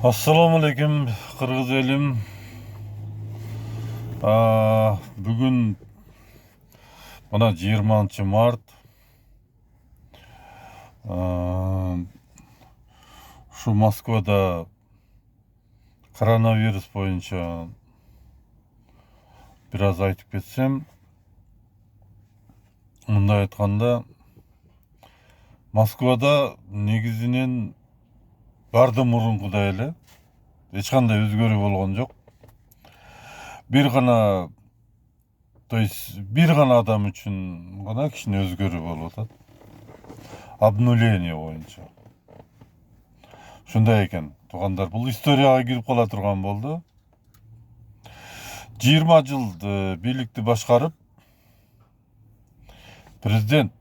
Assalamu alaikum Kırgız elim. Bugün bana 20 Mart. Şu Moskvada koronavirus boyunca biraz aytıp ketsem, mындай aytkanda Moskvada негизинен барды мурункудай эле эч кандай өзгөрүү болгон жок. Bir gana adam üçün gana kişinin özgörü болуп атат. Обнуление боюнча. Şunday eкен, тугандар, бул историяга кирип кала турган болду. 20 жыл бийликти башкарып, президент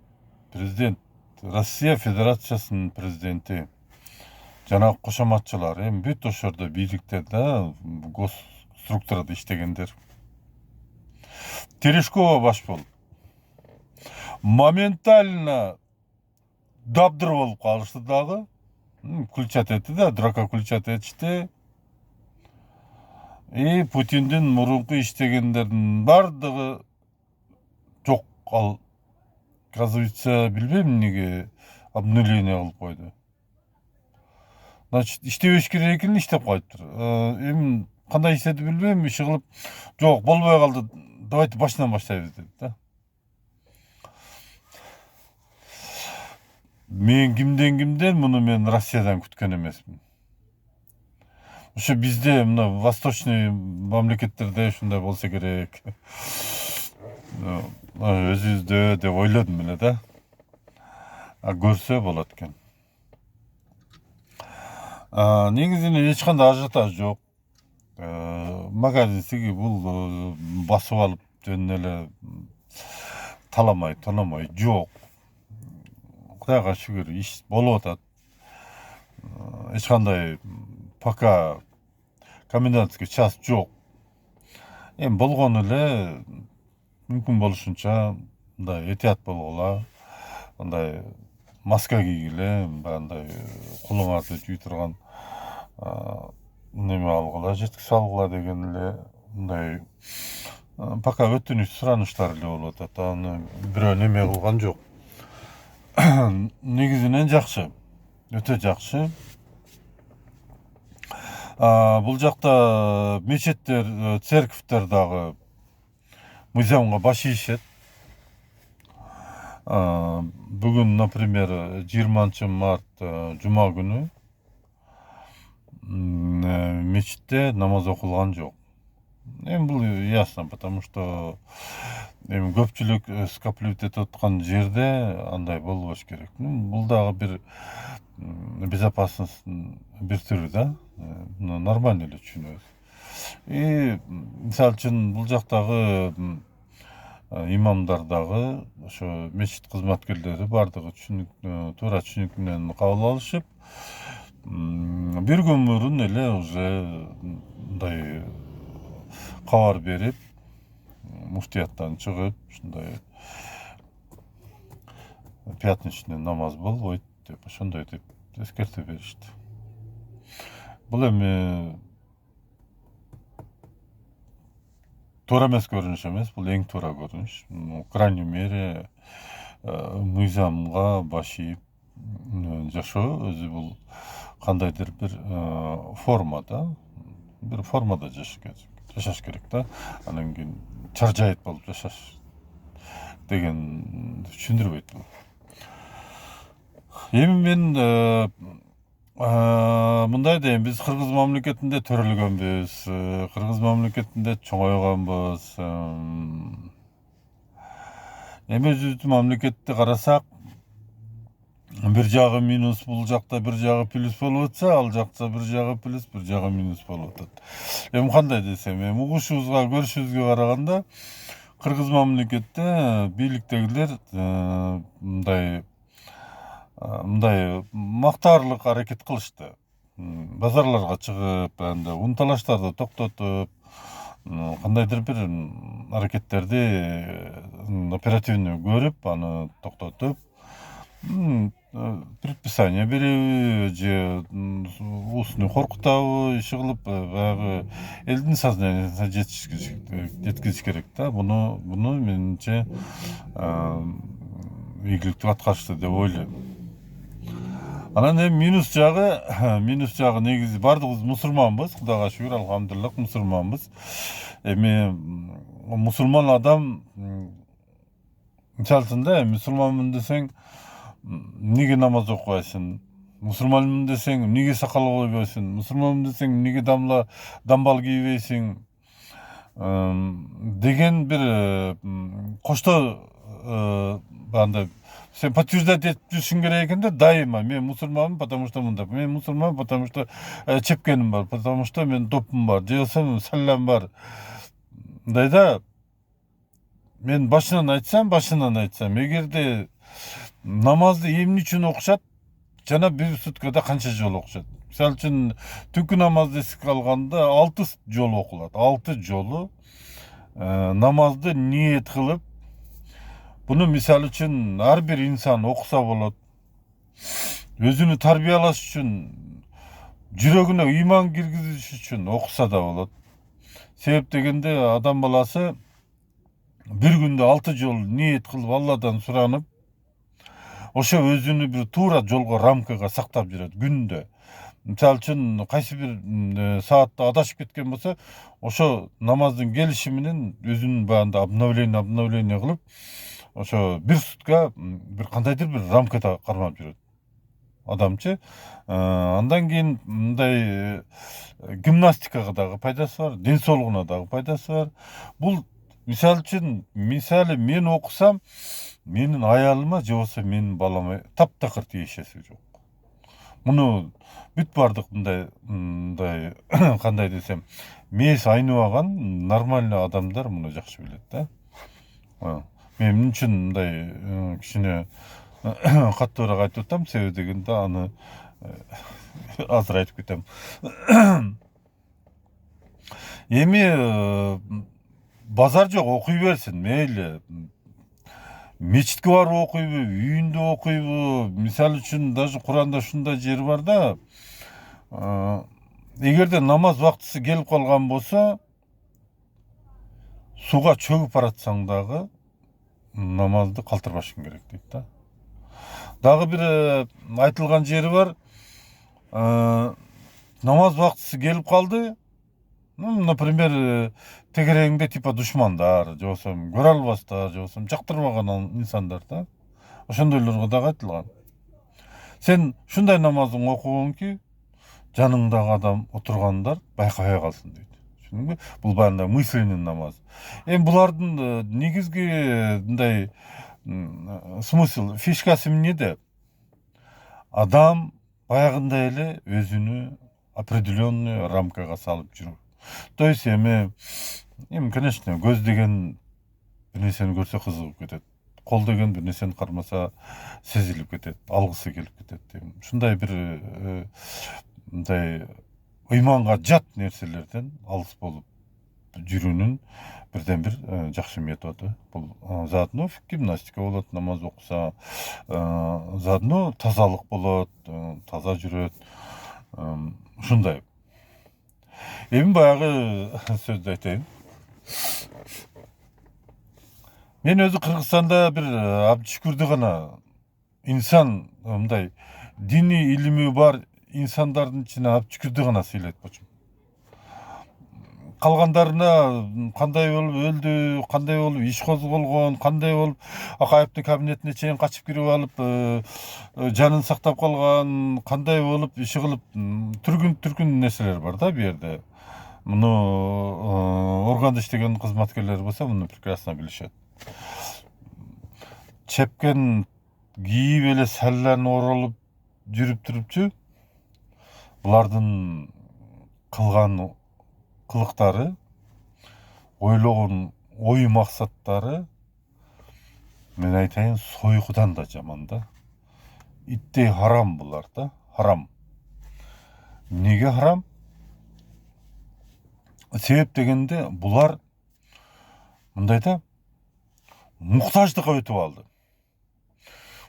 Россия Федерациясынын президенти жана кошоматчылар, эми бүт ошордо бийликте да гос структурада иштегендер. Терешкова баш болуп, моментально дабдыр болуп калышты дагы. Күлчат этти да, драка күлчат этишти. Путиндин мурунку иштегендердин бардыгы жок. Ал оказывается, билбейм эмнеге обнуление кылып койду. Значит, иштебеш керек экен, иштеп коюптур. Эми кандай иштеди билбейм, иши кылып, жок, болбой калды, давайте башынан баштайбыз деди да. Мен кимден муну мен Россиядан күткөн эмесмин. Ошо бизде мына восточный мамлекеттерде ушундай болсо керек. Өзүбүздө деп ойлодум эле да. Көрсө болот экен. Негизинен эч кандай ажиотаж жок. Магазинсиги бул басып алып жөн эле таламай, тономой жок. Кудайга шүгүр, иш болуп атат. Эч кандай пока комендантский час жок. Эми болгону эле мүмкүн болушунча мындай этият болгула, мындай маска кийгиле, мындай колуңарды жууй турган неме алгыла, жеткирип алгыла деген эле мындай пока өтүнүч суранычтар эле болуп атат. Аны бирөө неме кылган жок. Негизинен жакшы, өтө жакшы. Бул жакта мечеттер, церковьтер дагы мыйзамга баш ийишет. Бүгүн, например, 20 март жума күнү мечитте намаз окулган жок. Эми бул ясно, потому что эми көпчүлүк скопленип этип аткан жерде андай болбош керек. Бул дагы бир безопасностьтун бир түрү да. Нормально эле түшүнөбүз. Мисалы үчүн бул жактагы имамдар дагы, ошо мечит кызматкерлери бардыгы туура түшүнүк менен кабыл алышып, бир күн мурун эле уже мындай кабар берип, муфтияттан чыгып, ушундай пятничный намаз болбойт деп, ошондой деп эскертип беришти. Бул эми туура эмес көрүнүш эмес, бул эң туура көрүнүш. Крайней мере мыйзамга баш ийип жашоо өзү бул кандайдыр бир формада, бир формада жашаш керек да. Анан кийин чаржайыт болуп жашаш деген түшүндүрбөйт бул. Эми мен мындай дейм, биз кыргыз мамлекетинде төрөлгөнбүз, кыргыз мамлекетинде чоңойгонбуз. Эми өзүбүздүн мамлекетти карасак, бир жагы минус, бул жакта бир жагы плюс болуп атса, ал жакта бир жагы плюс, бир жагы минус болуп атат. Эми кандай десем, эми угушубузга, көрүшүбүзгө караганда кыргыз мамлекетте бийликтегилер мындай мактаарлык аракет кылышты. Базарларга чыгып, ун талаштарды токтотуп, кандайдыр бир аракеттерди оперативный көрүп, аны токтотуп, предписание береби же устный коркутабы иши кылып баягы элдин сознаниясына жеткизиш керек да. Буну менимче ийгиликтүү аткарышты деп ойлойм. Анан эми минус жагы негизи баардыгыбыз мусулманбыз, Кудайга шүгүр, алхамдулиллах мусулманбыз. Эми мусулман адам мисалы үчүн да мусулманмын десең эмнеге намаз окубайсың? Мусулманмын десең эмнеге сакал койбойсуң? Мусулманмын десең эмнеге дамбал кийбейсиң? Деген бир кошто андай сен подтверждать этип жүрүшүң керек экен да, дайыма мен мусулманмын, потому что мындай, мен мусулманмын, потому что чепкеним бар, потому что мен допум бар, же болбосо саллям бар. Мындай да, мен башынан айтсам, эгерде намазды эмне үчүн окушат, жана бир суткада канча жолу окушат? Мисалы үчүн түнкү намазды эске алганда 6 жолу окулат. 6 жолу намазды ниет кылып, буну мисалы үчүн ар бир инсан окуса болот. Өзүнү тарбиялаш үчүн, жүрөгүнө ыйман киргизиш үчүн окуса да болот. Себеп дегенде адам баласы бир күндө 6 жол ниет кылып Алладан суранып, ошо өзүнү бир туура жолго, рамкага сактап жүрөт күндө. Мисалы үчүн кайсы бир саатта адашып кеткен болсо, ошо намаздын келиши менен өзүнүн баягындай обновление кылып, ошо бир сутка бир кандайдыр бир рамкада кармап жүрөт адамчы. Андан кийин мындай гимнастикага дагы пайдасы бар, ден соолугуна дагы пайдасы бар. Бул мисалы үчүн, мен окусам, менин аялыма же болбосо менин балама таптакыр тиешеси жок. Муну бүт бардык мындай кандай десем, мээси айныбаган нормальный адамдар муну жакшы билет да. Мен үчүн мындай кичине каттуураак айтып атам, себеби дегенде аны азыр айтып кетем. Эми базар жок, окуй берсин, мейли. Мечитке барып окуйбу, үйүндө окуйбу? Мисалы үчүн даже Куранда ушундай жери бар да, эгерде намаз вактысы келип калган болсо, суга чөгүп баратсаң дагы намазды калтырбашың керек дейт да. Дагы бир айтылган жери бар, намаз вактысы келип калды, например, тегерегиңде типа душмандар, же болбосо көрө албастар, же болбосо жактырбаган инсандар да. Ошондойлорго дагы айтылган. Сен ушундай намазың окугун ки, жаныңдагы адам отургандар байкабай калсын дейт. Түшүндүңбү? Бул баягындай мысленный намаз. Эми булардын негизги мындай смысл, фишкасы эмнеде? Адам баягындай эле өзүнү определенный рамкага салып жүрүү. То есть эми конечно, көз деген бир нерсени көрсө кызыгып кетет. Кол деген бир нерсени кармаса сезилип кетет, алгысы келип кетет. Ушундай бир мындай ыйманга жат нерселерден алыс болуп жүрүүнүн бирден бир жакшы методу. Бул заодно гимнастика болот, намаз окуса, заодно тазалык болот, таза жүрөт. Ушундай. Эми баягы сөздү айтайын. Мен өзү Кыргызстанда бир Абдышүкүрдү гана инсан мындай диний илими бар инсандардын ичине Абдышүкүрдү гана сыйлайт болчумун. Калгандарына кандай болуп өлдү, кандай болуп иш козголгон, кандай болуп Акаевдин кабинетине чейин качып кирип алып жанын сактап калган, кандай болуп иши кылып түркүн нерселер бар да бу жерде. Муну органда иштеген кызматкерлер болсо муну прекрасно билишет. Чепкен кийип эле салланы оролуп жүрүп турупчу, булардын кылган кылыктары, ойлогон ой максаттары, мен айтайын, сойкудан да жаман да. Иттей харам булар да, харам. Неге харам? Себеп дегенде булар мындай да, муктаждыкка өтүп алды.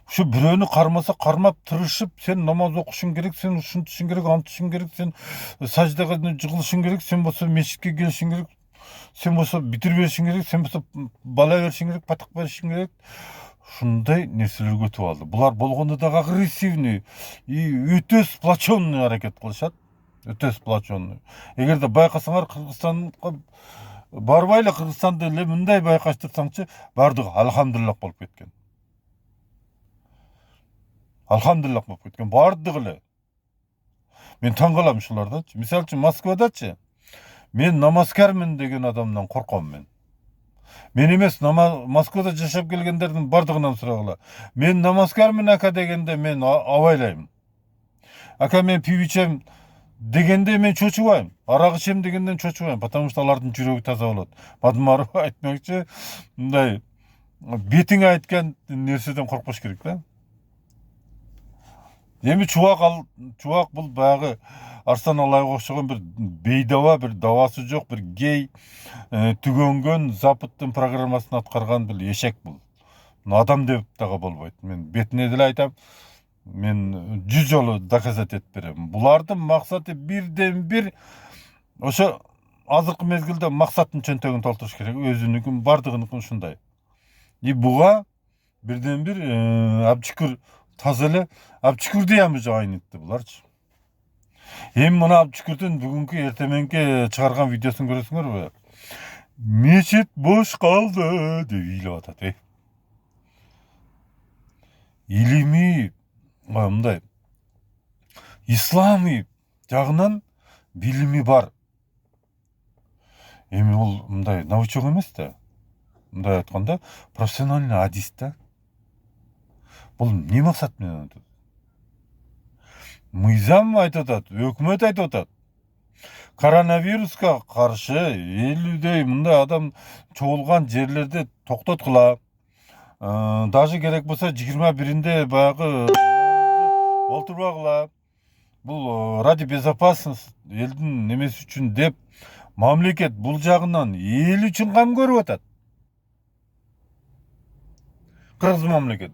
Şu bирөөнү кармаса кармап тырышып, сен намаз окушуң керек, сен ушинтишиң керек, антишиң керек, сен саждага жыгылышың керек, сен болсо мечитке келишиң керек, сен болсо битирип беришиң керек, сен болсо бала беришиң керек, патак беришиң керек. Ушундай нерселерге өтүп алды. Булар болгондо дагы агрессивный и өтө сплоченный аракет кылышат. Өтө сплоченный. Эгерде байкасаңар, Кыргызстанга барбай эле Кыргызстанды эле мындай байкаштырсаңчы, бардыгы алхамдулиллах болуп кеткен. Алхамдулиллах болуп кеткен бардыгы эле. Мен таң калам ушулардачы. Мисалы үчүн Москвадачы мен намазкармын деген адамдан корком мен. Мен эмес, Москвада жашап келгендердин бардыгынан сурагыла. Мен намазкармын ака дегенде мен абайлайм. Ака мен пиво ичем дегенде мен чочубайм. Арак ичем дегенден чочубайм, потому что алардын жүрөгү таза болот. Бадмаров айтмакчы, мындай бетиңе айткан нерседен коркпош керек да. Эми чубак бул баягы Арслан Алаевга окшогон бир бейдаба, бир дабасы жок, бир гей түгөнгөн запыттын программасын аткарган бир эшек бул. Адам деп дагы болбойт. Мен бетине деле айтам. Мен 100 жолу доказать этип берем. Булардын максаты бирден бир ошо азыркы мезгилде максаттын чөнтөгүн толтуруш керек. Өзүнүкүн, бардыгыныкын ушундай. И буга бирден бир Абдышүкүр таза эле Абдышүкүрдү ямы жайын этти буларчы. Эми мына Абдышүкүрдүн бүгүнкү эртеменки чыгарган видеосун көрөсүңөрбү? Мечит бош калды деп ыйлап атат. Илимий мындай исламий жагынан билими бар. Эми бул мындай научок эмес да. Мындай айтканда профессиональный адис да. Бул эмне максат менен атат? Мыйзам айтып атат, өкмөт айтып атат. Коронавируска каршы 50дей мындай адам чогулган жерлерде токтоткула. Даже керек болсо 21-inde баягы олтурбагыла. Бул ради безопасности элдин немеси үчүн деп мамлекет бул жагынан эл үчүн кам көрүп атат. Кыргыз мамлекет.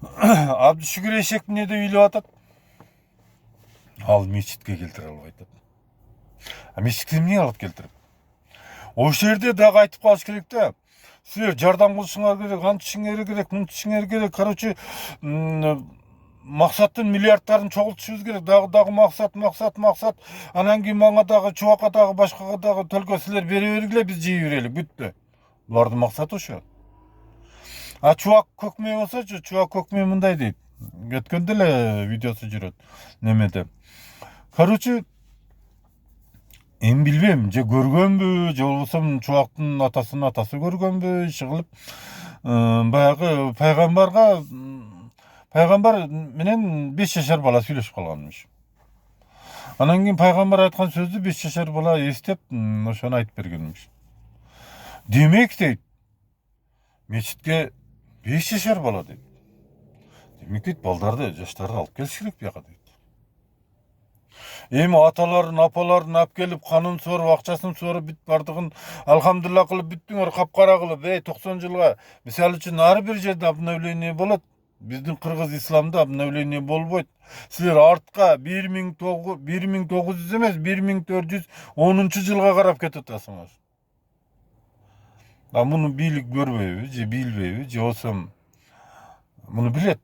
Абдышүкүр эшек эмне деп ыйлап атат? Ал мечитке келтире албайт атат. А мечитке эмне алып келтирип? Ошол жерде дагы айтып калыш керек да. Силер жардам кылышыңар керек, антишиңер керек, мынтишиңер керек. Короче, максаттын миллиардтарын чогултушубуз керек. Дагы максат. Анан кийин мага дагы, чубакка дагы, башкага дагы только силер бере бергиле, биз жей берели, бүттү. Булардын максаты ошо. А чубак көкмө болсочу, чубак көкмө мындай дейт. Өткөндө эле видеосу жүрөт немеде. Короче, эми билбейм, же көргөнбү, же болбосо чубактын атасынын атасы көргөнбү, иши баягы пайгамбар менен 5 жашар бала сүйлөшүп калганмыш. Анан кийин пайгамбар айткан сөздү 5 жашар бала эстеп, ошону айтып бергенмиш. Демек дейт, мечитке 5 жашар бала дейт. Демек дейт, балдарды, жаштарды алып келиш керек бияка дейт. Эми аталарын, апаларын алып келип, канын соруп, акчасын соруп, бүт бардыгын алхамдулилла кылып, бүттүңөр капкара кылып, 90 жылга, мисалы үчүн ар бир жерде обновление болот. Биздин кыргыз исламда обновление болбойт. Силер артка 1900 эмес, 1410 карап кетип атасыңар. А муну бийлик көрбөйбү, же билбейби, же болсо муну билет.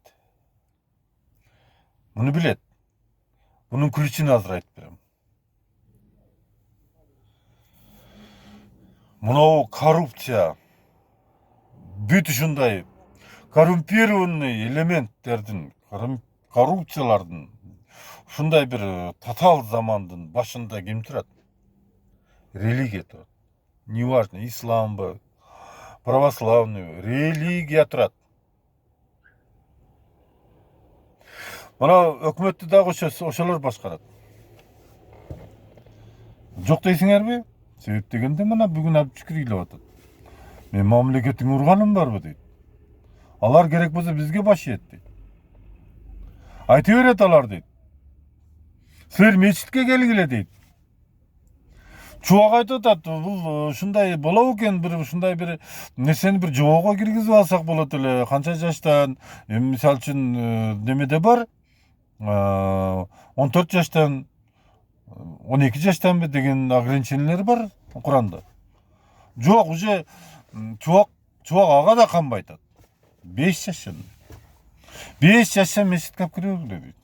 Bunun ключini азыр айтып берем. Мынау коррупция, бүт ушундай коррумпированный элементтердин, коррупциялардын ушундай бир тотал замандын башында ким турат? Религия турат. Неважно, исламбы, православный, религия турат. Мына өкмөттү дагы ошолор башкарат. Жок дейсиңерби? Себеп дегенде мына бүгүн Абдышүкүр ыйлап атат. Мен мамлекеттин урганым барбы дейт. Алар керек болсо бизге баш ийет дейт. Айта берет алар дейт. Силер мечитке келгиле дейт. Чубак айтып атат, бул ушундай болобу экен, бир ушундай бир нерсени бир жоого киргизип алсак болот эле. Канча жаштан, мисалы үчүн немеде бар, 14 жаштан 12 жаштан деген ограничениялер бар Куранда. Жок, уже чубак ага да канбай атат. 5 жаштан. 5 жаштан мечитке алып кире бергиле дейт.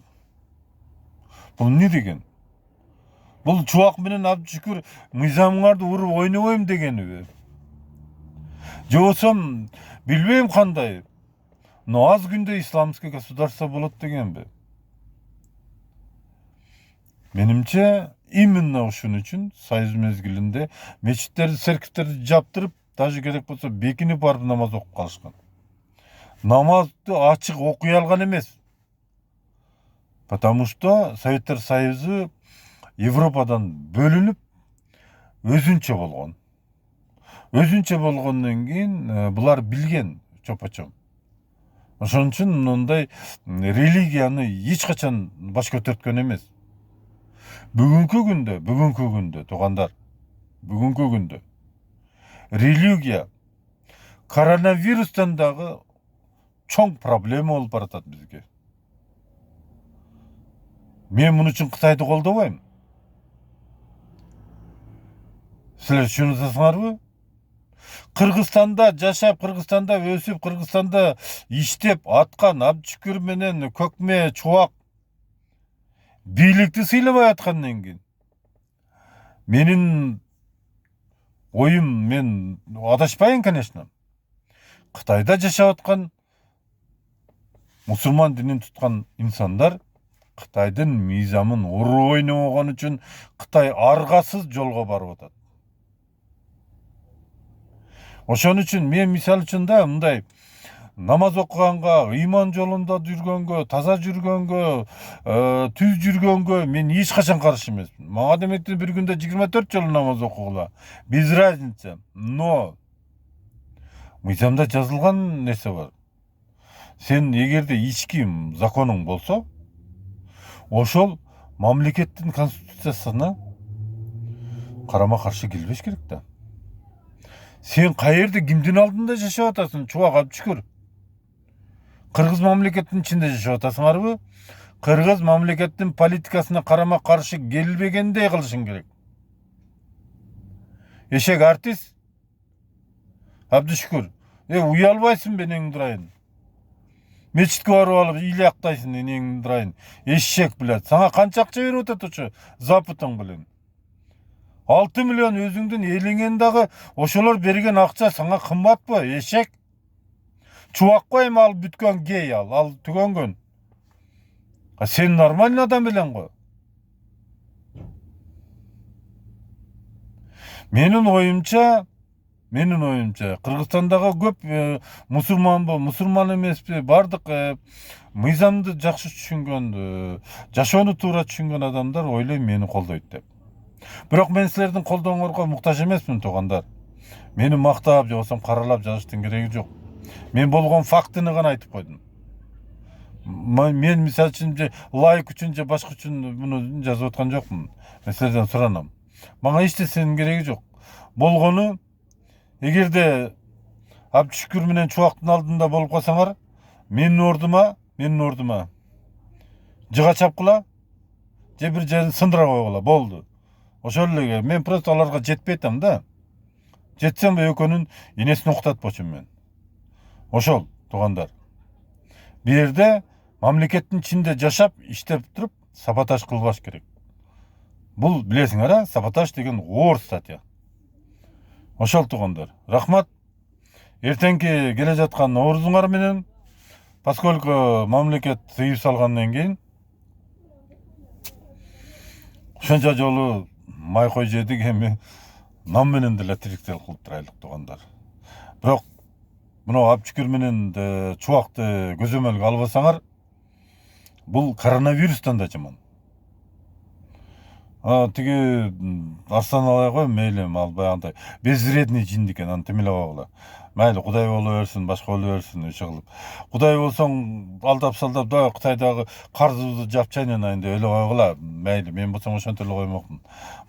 Бул эмне деген? Бул чубак менен Абдышүкүр мыйзамыңарды уруп ойнобойм дегениби? Же болбосо билбейм кандай. Но аз күндө исламский государство болот дегенби? Менимче именно ушун үчүн Союз мезгилинде мечиттерди, церковьтерди жаптырып, даже керек болсо бекинип барып намаз окуп калышкан. Намазды ачык окуй алган эмес. Потому что Советтер Союзу Европадан бөлүнүп өзүнчө болгон. Өзүнчө болгондон кийин булар билген чопочом. Ошон үчүн мындай религияны эч качан баш көтөрткөн эмес. Бүгүнкү күндө туугандар, бүгүнкү күндө религия коронавирустан дагы чоң проблема болуп баратат бизге. Мен мун үчүн Кытайды колдобойм. Силер түшүнүп атасыңарбы? Кыргызстанда жашап, Кыргызстанда өсүп, Кыргызстанда иштеп аткан Абдышүкүр менен Көкме Чубак бийликти сыйлабай аткандан кийин менин оюм, мен адашпайын, конечно. Кытайда жашап аткан мусулман динин туткан инсандар Кытайдын мыйзамын уруп ойнобогон үчүн Кытай аргасыз жолго барып атат. Ошон үчүн мен мисалы үчүн да мындай намаз окуганга, ыйман жолунда жүргөнгө, таза жүргөнгө, түз жүргөнгө мен эч качан каршы эмесмин. Мага деметти бир күндө 24 жолу намаз окугула. Без разница. Но мыйзамда жазылган нерсе бар. Сен эгерде ички законуң болсо, ошол мамлекеттин конституциясына карама каршы келбеш керек да. Сен каерде кимдин алдында жашап атасың, Чубак Абдышүкүр? Кыргыз мамлекеттин ичинде жашап атасыңарбы? Кыргыз мамлекеттин политикасына карама каршы келбегендей кылышың керек. Эшек артист Абдышүкүр, уялбайсың бенең дурайын. Мечитке барып алып ыйлактайсың энең дурайын. Эшек, блядь, сага канча акча берип атат ошо запытың менен? 6 миллион өзүңдүн элиңен дагы ошолор берген акча сага кымбатпы, эшек? Чубакка эми ал бүткөн гей, ал түгөнгөн. Сен нормальный адам белең го. Менин оюмча Кыргызстандагы көп мусулман эмеспи, бардык мыйзамды жакшы түшүнгөн, жашоону туура түшүнгөн адамдар ойлойм мени колдойт деп. Бирок мен силердин колдооңорго муктаж эмесмин, туугандар. Мени мактап же болбосо каралап жазыштын кереги жок. Мен болгон фактыны гана айтып койдум. Мен мисалы үчүн лайк үчүн же башка үчүн муну жазып аткан жокмун. Мен силерден суранам. Мага эч нерсенин кереги жок. Болгону эгерде Абдышүкүр менен Чубактын алдында болуп калсаңар, менин ордума жыга чапкыла, же бир жерин сындыра койгула, болду. Ошол эле. Мен просто аларга жетпей атам да. Жетсем экөөнүн энесин окутатпочумун мен. Ошол, туугандар. Бул жерде мамлекеттин ичинде жашап, иштеп туруп, саботаж кылбаш керек. Бул билесиңер, саботаж деген оор статья. Ошол, туугандар. Рахмат. Эртеңки келе жаткан Наурузуңар менен, поскольку мамлекет тыйып салгандан кийин ошонча жолу май кой жедик, эми нам менен деле тириктел кылып турайлык, туугандар. Бирок мына Абдышүкүр менен Чубакты көзөмөлгө албасаңар, бул коронавирустан да жаман. Тиги Арслан алай го, мейли, ал баягындай безвредный жин экен, аны тимелеп алгыла. Mayli Кудай боло берсин, башка боло берсин, ошо кылып. Кудай болсоң алдап салдап да Кытайдагы карызыбызды жапчайын айында эле койгула. Mayli мен болсоң ошентип эле коймокмун.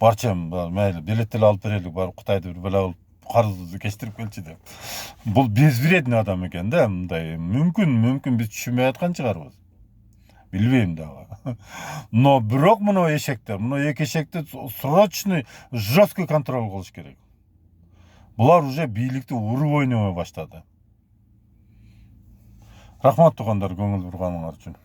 Барчам, mayli билет деле алып берели, барып Кытайды бир бала кылып карызыбызды кечтирип келчи деп. Бул безвредный адам экен да, мындай. Мүмкүн биз түшүнбөй аткан чыгарбыз. Билбейм дагы. Но бирок мына эшектер, мына эки эшекти срочный, жесткий контроль кылыш керек. Булар уже бийликти уруп ойнобой баштады. Рахмат туугандар, көңүл бурганыңар үчүн.